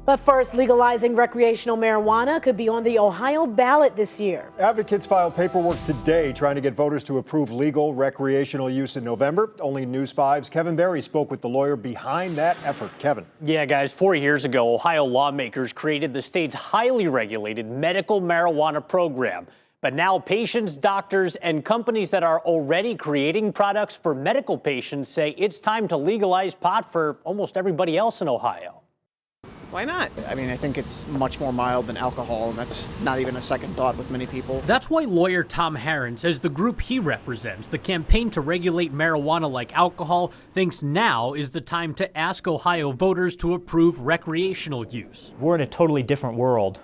But first, legalizing recreational marijuana could be on the Ohio ballot this year. Advocates filed paperwork today trying to get voters to approve legal recreational use in November. Only News 5's Kevin Barry spoke with the lawyer behind that effort. Kevin. Yeah, guys, 4 years ago, Ohio lawmakers created the state's highly regulated medical marijuana program. But now patients, doctors, and companies that are already creating products for medical patients say it's time to legalize pot for almost everybody else in Ohio. Why not? I mean, I think it's much more mild than alcohol, and that's not even a second thought with many people. That's why lawyer Tom Herron says the group he represents, the campaign to regulate marijuana like alcohol, thinks now is the time to ask Ohio voters to approve recreational use. We're in a totally different world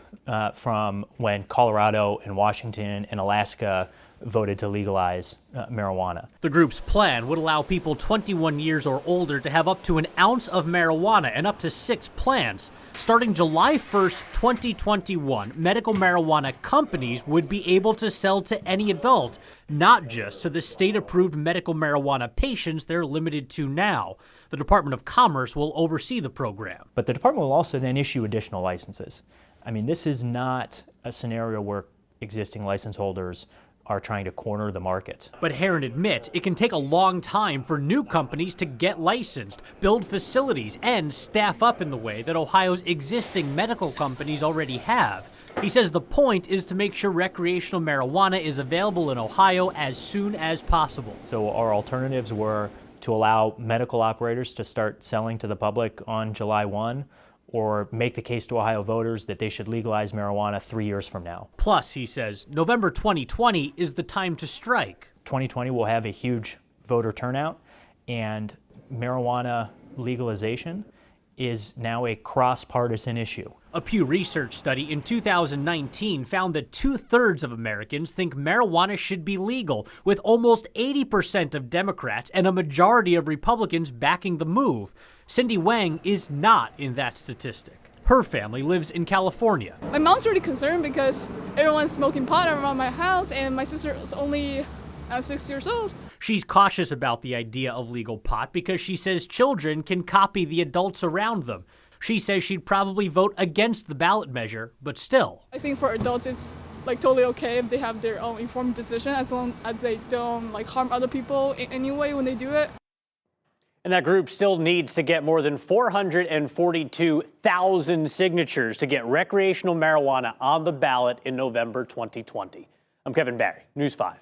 from when Colorado and Washington and Alaska voted to legalize marijuana. The group's plan would allow people 21 years or older to have up to an ounce of marijuana and up to 6 plants. Starting July 1st, 2021, medical marijuana companies would be able to sell to any adult, not just to the state-approved medical marijuana patients they're limited to now. The Department of Commerce will oversee the program. But the department will also then issue additional licenses. I mean, this is not a scenario where existing license holders are trying to corner the market. But Herron admits it can take a long time for new companies to get licensed, build facilities, and staff up in the way that Ohio's existing medical companies already have. He says the point is to make sure recreational marijuana is available in Ohio as soon as possible. So our alternatives were to allow medical operators to start selling to the public on July 1, or make the case to Ohio voters that they should legalize marijuana 3 years from now. Plus, he says, November 2020 is the time to strike. 2020 will have a huge voter turnout, and marijuana legalization is now a cross-partisan issue. A Pew Research study in 2019 found that 2/3 of Americans think marijuana should be legal, with almost 80% of Democrats and a majority of Republicans backing the move. Cindy Wang is not in that statistic. Her family lives in California. My mom's really concerned because everyone's smoking pot around my house, and my sister is only 6 years old. She's cautious about the idea of legal pot because she says children can copy the adults around them. She says she'd probably vote against the ballot measure, but still. I think for adults it's totally okay if they have their own informed decision, as long as they don't harm other people in any way when they do it. And that group still needs to get more than 442,000 signatures to get recreational marijuana on the ballot in November 2020. I'm Kevin Barry, News 5.